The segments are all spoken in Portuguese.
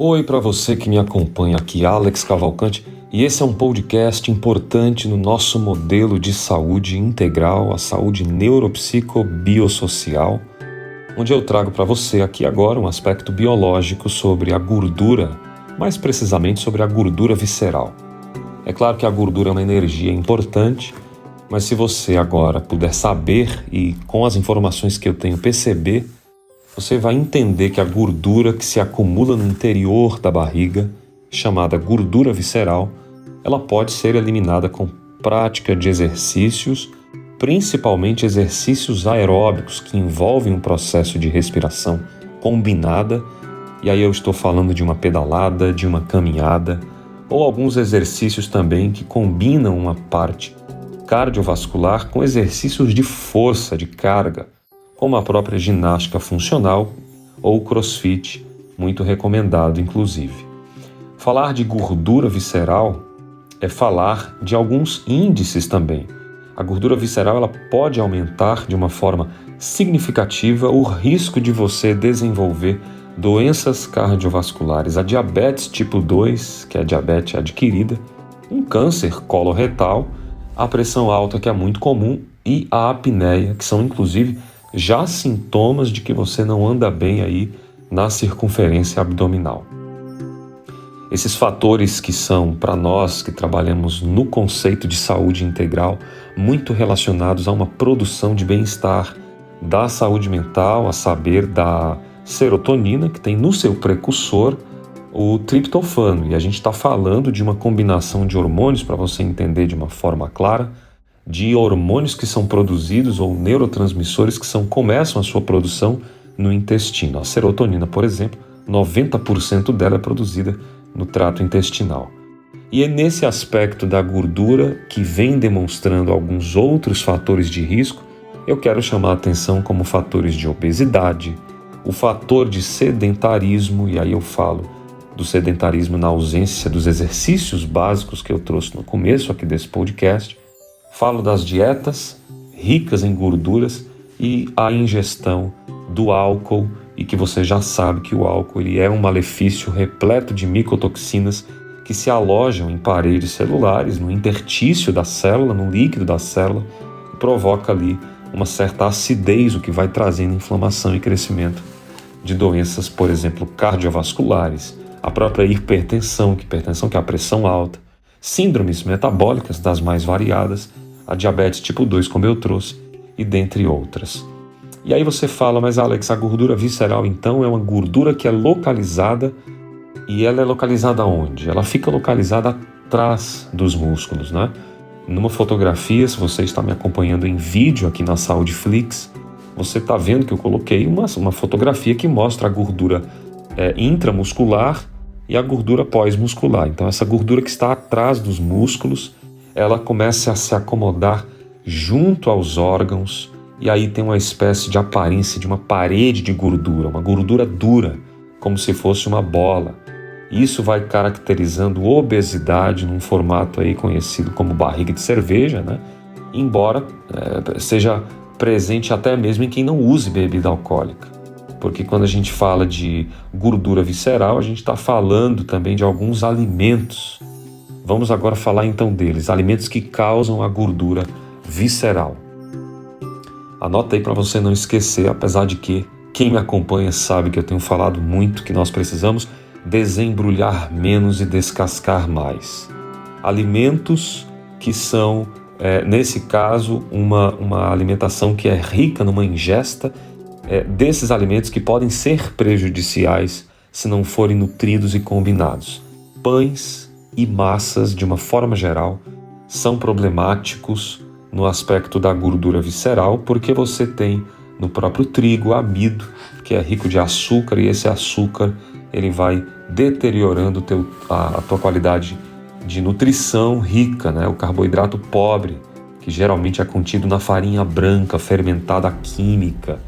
Oi para você que me acompanha aqui, Alex Cavalcante, e esse é um podcast importante no nosso modelo de saúde integral, a saúde neuropsicobiosocial, onde eu trago para você aqui agora um aspecto biológico sobre a gordura, mais precisamente sobre a gordura visceral. É claro que a gordura é uma energia importante, mas se você agora puder saber e com as informações que eu tenho perceber, você vai entender que a gordura que se acumula no interior da barriga, chamada gordura visceral, ela pode ser eliminada com prática de exercícios, principalmente exercícios aeróbicos que envolvem um processo de respiração combinada, e aí eu estou falando de uma pedalada, de uma caminhada, ou alguns exercícios também que combinam uma parte cardiovascular com exercícios de força, de carga, como a própria ginástica funcional ou crossfit, muito recomendado inclusive. Falar de gordura visceral é falar de alguns índices também. A gordura visceral ela pode aumentar de uma forma significativa o risco de você desenvolver doenças cardiovasculares, a diabetes tipo 2, que é a diabetes adquirida, um câncer coloretal, a pressão alta, que é muito comum, e a apneia, que são inclusive já sintomas de que você não anda bem aí na circunferência abdominal. Esses fatores que são, para nós que trabalhamos no conceito de saúde integral, muito relacionados a uma produção de bem-estar da saúde mental, a saber, da serotonina, que tem no seu precursor o triptofano. E a gente está falando de uma combinação de hormônios, para você entender de uma forma clara, de hormônios que são produzidos ou neurotransmissores que começam a sua produção no intestino. A serotonina, por exemplo, 90% dela é produzida no trato intestinal. E é nesse aspecto da gordura que vem demonstrando alguns outros fatores de risco, eu quero chamar a atenção como fatores de obesidade, o fator de sedentarismo, e aí eu falo do sedentarismo na ausência dos exercícios básicos que eu trouxe no começo aqui desse podcast. Falo das dietas ricas em gorduras e a ingestão do álcool, e que você já sabe que o álcool ele é um malefício repleto de micotoxinas que se alojam em paredes celulares, no intertício da célula, no líquido da célula, e provoca ali uma certa acidez, o que vai trazendo inflamação e crescimento de doenças, por exemplo, cardiovasculares, a própria hipertensão, que é a pressão alta, síndromes metabólicas das mais variadas, a diabetes tipo 2, como eu trouxe, e dentre outras. E aí você fala, mas Alex, a gordura visceral então é uma gordura que é localizada, e ela é localizada onde? Ela fica localizada atrás dos músculos, né? Numa fotografia, se você está me acompanhando em vídeo aqui na Saúdeflix, você está vendo que eu coloquei uma fotografia que mostra a gordura intramuscular e a gordura pós-muscular. Então essa gordura que está atrás dos músculos, ela começa a se acomodar junto aos órgãos, e aí tem uma espécie de aparência de uma parede de gordura, uma gordura dura, como se fosse uma bola. Isso vai caracterizando obesidade num formato aí conhecido como barriga de cerveja, né? Embora seja presente até mesmo em quem não use bebida alcoólica. Porque quando a gente fala de gordura visceral, a gente está falando também de alguns alimentos. Vamos agora falar então deles, alimentos que causam a gordura visceral. Anota aí para você não esquecer, apesar de que quem me acompanha sabe que eu tenho falado muito que nós precisamos desembrulhar menos e descascar mais. Alimentos que são, nesse caso, uma alimentação que é rica numa ingesta desses alimentos que podem ser prejudiciais se não forem nutridos e combinados. Pães e massas, de uma forma geral, são problemáticos no aspecto da gordura visceral, porque você tem no próprio trigo amido, que é rico de açúcar, e esse açúcar ele vai deteriorando a tua qualidade de nutrição rica, né? O carboidrato pobre, que geralmente é contido na farinha branca, fermentada química,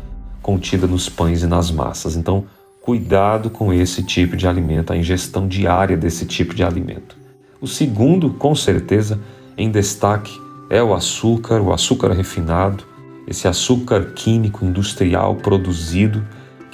contida nos pães e nas massas. Então, cuidado com esse tipo de alimento, a ingestão diária desse tipo de alimento. O segundo, com certeza, em destaque, é o açúcar refinado, esse açúcar químico industrial produzido,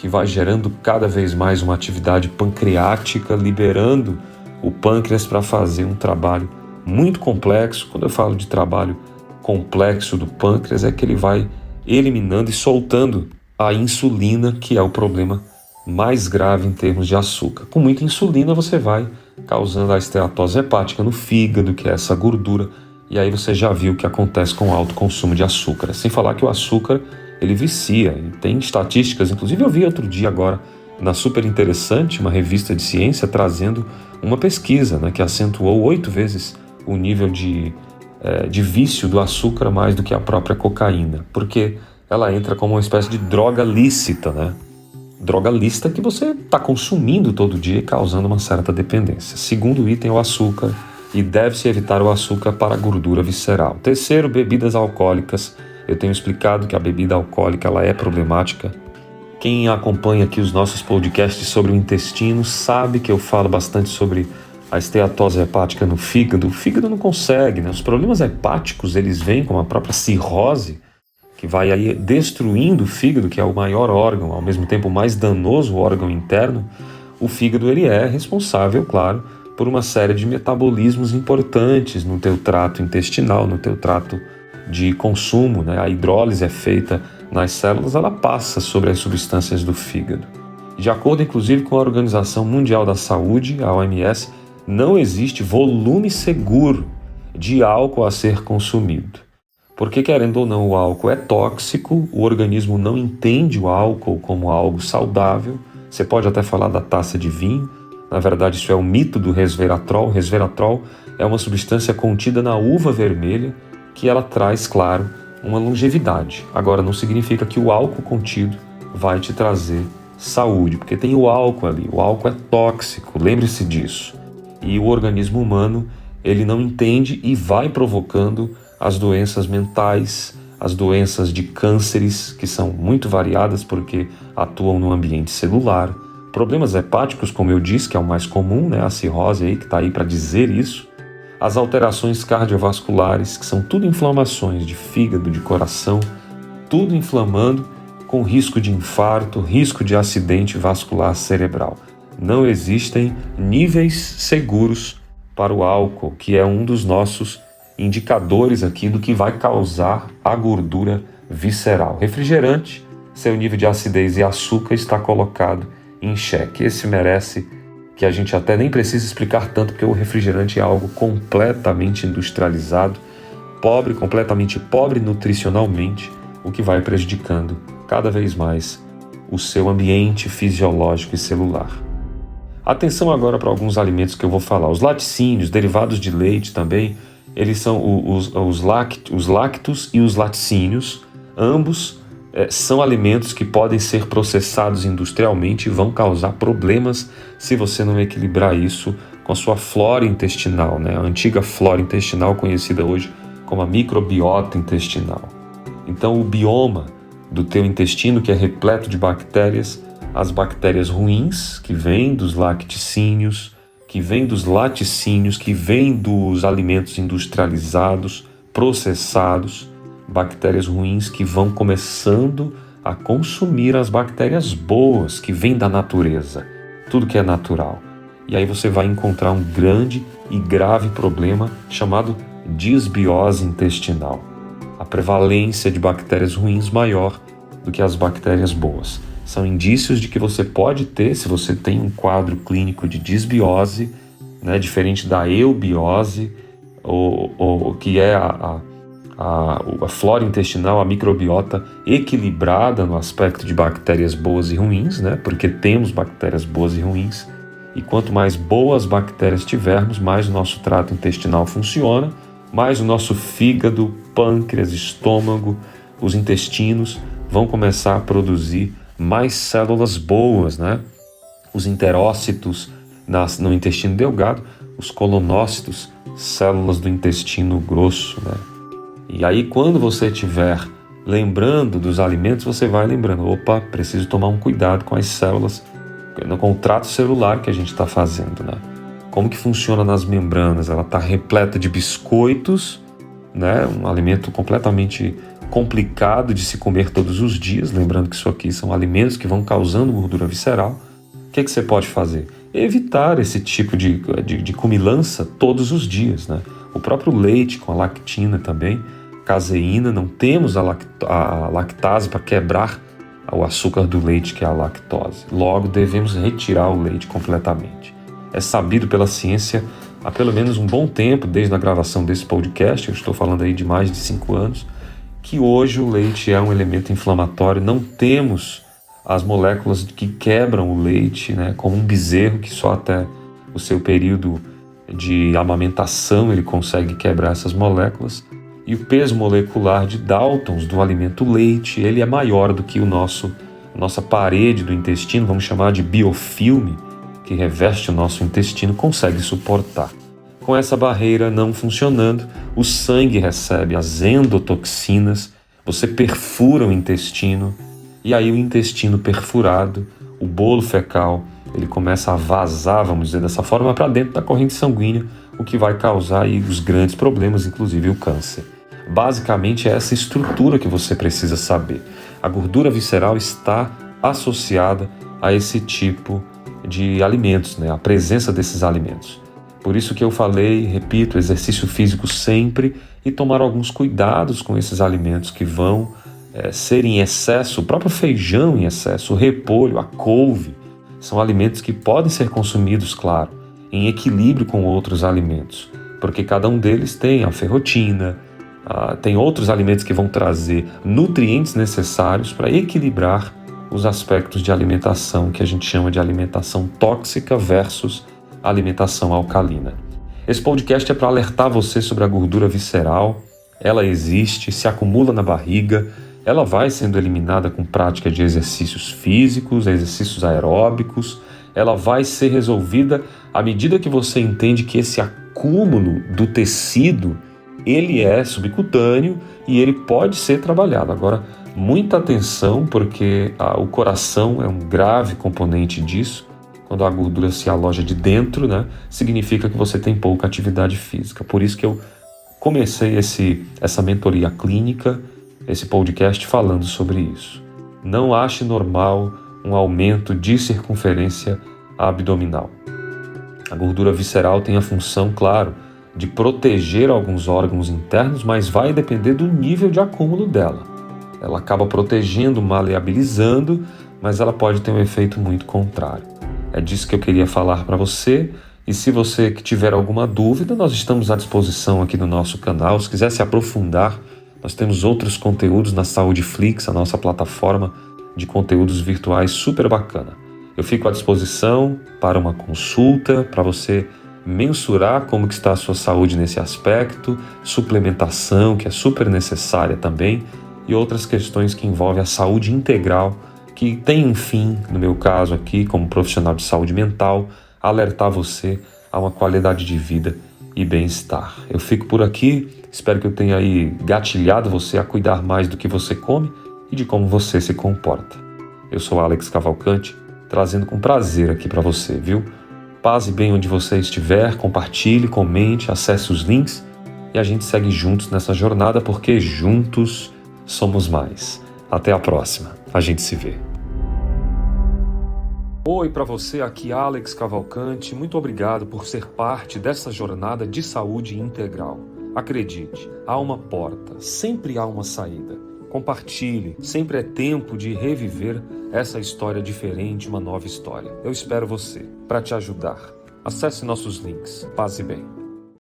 que vai gerando cada vez mais uma atividade pancreática, liberando o pâncreas para fazer um trabalho muito complexo. Quando eu falo de trabalho complexo do pâncreas, é que ele vai eliminando e soltando a insulina, que é o problema mais grave em termos de açúcar. Com muita insulina você vai causando a esteatose hepática no fígado, que é essa gordura, e aí você já viu o que acontece com o alto consumo de açúcar. Sem falar que o açúcar, ele vicia, e tem estatísticas, inclusive eu vi outro dia agora, na Super Interessante, uma revista de ciência, trazendo uma pesquisa, né, que acentuou 8 vezes o nível de vício do açúcar mais do que a própria cocaína, porque ela entra como uma espécie de droga lícita, né? Droga lícita que você está consumindo todo dia e causando uma certa dependência. Segundo item, o açúcar, e deve-se evitar o açúcar para a gordura visceral. Terceiro, bebidas alcoólicas. Eu tenho explicado que a bebida alcoólica ela é problemática. Quem acompanha aqui os nossos podcasts sobre o intestino sabe que eu falo bastante sobre a esteatose hepática no fígado. O fígado não consegue, né? Os problemas hepáticos, eles vêm com a própria cirrose, que vai aí destruindo o fígado, que é o maior órgão, ao mesmo tempo o mais danoso órgão interno. O fígado, ele é responsável, claro, por uma série de metabolismos importantes no teu trato intestinal, no teu trato de consumo, né? A hidrólise é feita nas células, ela passa sobre as substâncias do fígado. De acordo, inclusive, com a Organização Mundial da Saúde, a OMS, não existe volume seguro de álcool a ser consumido. Porque, querendo ou não, o álcool é tóxico, o organismo não entende o álcool como algo saudável. Você pode até falar da taça de vinho. Na verdade, isso é o mito do resveratrol. O resveratrol é uma substância contida na uva vermelha que ela traz, claro, uma longevidade. Agora, não significa que o álcool contido vai te trazer saúde, porque tem o álcool ali. O álcool é tóxico, lembre-se disso. E o organismo humano, ele não entende e vai provocando as doenças mentais, as doenças de cânceres, que são muito variadas porque atuam no ambiente celular. Problemas hepáticos, como eu disse, que é o mais comum, né? A cirrose aí que está aí para dizer isso. As alterações cardiovasculares, que são tudo inflamações de fígado, de coração, tudo inflamando com risco de infarto, risco de acidente vascular cerebral. Não existem níveis seguros para o álcool, que é um dos nossos indicadores aqui do que vai causar a gordura visceral. Refrigerante, seu nível de acidez e açúcar está colocado em xeque. Esse merece que a gente até nem precisa explicar tanto, porque o refrigerante é algo completamente industrializado, pobre, completamente pobre nutricionalmente, o que vai prejudicando cada vez mais o seu ambiente fisiológico e celular. Atenção agora para alguns alimentos que eu vou falar. Os laticínios, derivados de leite também, eles são os lácteos e os laticínios, ambos são alimentos que podem ser processados industrialmente e vão causar problemas se você não equilibrar isso com a sua flora intestinal, né? A antiga flora intestinal, conhecida hoje como a microbiota intestinal. Então, o bioma do teu intestino, que é repleto de bactérias, as bactérias ruins, que vêm dos lacticínios, que vêm dos laticínios, que vêm dos alimentos industrializados, processados, bactérias ruins que vão começando a consumir as bactérias boas que vêm da natureza, tudo que é natural. E aí você vai encontrar um grande e grave problema chamado disbiose intestinal. A prevalência de bactérias ruins maior do que as bactérias boas. São indícios de que você pode ter, se você tem um quadro clínico de disbiose, né, diferente da eubiose, ou que é a flora intestinal, a microbiota equilibrada no aspecto de bactérias boas e ruins, né? Porque temos bactérias boas e ruins, e quanto mais boas bactérias tivermos, mais o nosso trato intestinal funciona, mais o nosso fígado, pâncreas, estômago, os intestinos vão começar a produzir mais células boas, né? Os enterócitos no intestino delgado, os colonócitos, células do intestino grosso, né? E aí, quando você estiver lembrando dos alimentos, você vai lembrando, opa, preciso tomar um cuidado com as células, com o trato celular que a gente está fazendo, né? Como que funciona nas membranas? Ela está repleta de biscoitos, né? Um alimento completamente complicado de se comer todos os dias, lembrando que isso aqui são alimentos que vão causando gordura visceral. O que você pode fazer? Evitar esse tipo de comilança todos os dias, né? O próprio leite com a lactina também, caseína, não temos a lactase para quebrar o açúcar do leite, que é a lactose. Logo, devemos retirar o leite completamente. É sabido pela ciência há pelo menos um bom tempo, desde a gravação desse podcast, eu estou falando aí de mais de 5 anos, que hoje o leite é um elemento inflamatório. Não temos as moléculas que quebram o leite, né, como um bezerro que só até o seu período de amamentação ele consegue quebrar essas moléculas. E o peso molecular de Daltons do alimento leite, ele é maior do que a nossa parede do intestino, vamos chamar de biofilme, que reveste o nosso intestino, consegue suportar. Com essa barreira não funcionando, o sangue recebe as endotoxinas, você perfura o intestino, e aí o intestino perfurado, o bolo fecal, ele começa a vazar, vamos dizer dessa forma, para dentro da corrente sanguínea, o que vai causar aí os grandes problemas, inclusive o câncer. Basicamente é essa estrutura que você precisa saber. A gordura visceral está associada a esse tipo de alimentos, né? A presença desses alimentos. Por isso que eu falei, repito, exercício físico sempre e tomar alguns cuidados com esses alimentos que vão ser em excesso. O próprio feijão em excesso, o repolho, a couve, são alimentos que podem ser consumidos, claro, em equilíbrio com outros alimentos, porque cada um deles tem a ferrotina, tem outros alimentos que vão trazer nutrientes necessários para equilibrar os aspectos de alimentação que a gente chama de alimentação tóxica versus alimentação alcalina. Esse podcast é para alertar você sobre a gordura visceral. Ela existe, se acumula na barriga, ela vai sendo eliminada com prática de exercícios físicos, exercícios aeróbicos, ela vai ser resolvida à medida que você entende que esse acúmulo do tecido, ele é subcutâneo e ele pode ser trabalhado. Agora, muita atenção, porque o coração é um grave componente disso. Quando a gordura se aloja de dentro, né, significa que você tem pouca atividade física. Por isso que eu comecei essa mentoria clínica, esse podcast falando sobre isso. Não ache normal um aumento de circunferência abdominal. A gordura visceral tem a função, claro, de proteger alguns órgãos internos, mas vai depender do nível de acúmulo dela. Ela acaba protegendo, maleabilizando, mas ela pode ter um efeito muito contrário. É disso que eu queria falar para você. E se você que tiver alguma dúvida, nós estamos à disposição aqui no nosso canal. Se quiser se aprofundar, nós temos outros conteúdos na SaúdeFlix, a nossa plataforma de conteúdos virtuais super bacana. Eu fico à disposição para uma consulta, para você mensurar como que está a sua saúde nesse aspecto, suplementação, que é super necessária também, e outras questões que envolvem a saúde integral, que tem um fim, no meu caso aqui, como profissional de saúde mental, alertar você a uma qualidade de vida e bem-estar. Eu fico por aqui, espero que eu tenha aí gatilhado você a cuidar mais do que você come e de como você se comporta. Eu sou Alex Cavalcante, trazendo com prazer aqui para você, viu? Paz e bem onde você estiver, compartilhe, comente, acesse os links e a gente segue juntos nessa jornada, porque juntos somos mais. Até a próxima, a gente se vê. Oi para você, aqui Alex Cavalcante, muito obrigado por ser parte dessa jornada de saúde integral. Acredite, há uma porta, sempre há uma saída. Compartilhe, sempre é tempo de reviver essa história diferente, uma nova história. Eu espero você para te ajudar. Acesse nossos links. Paz e bem.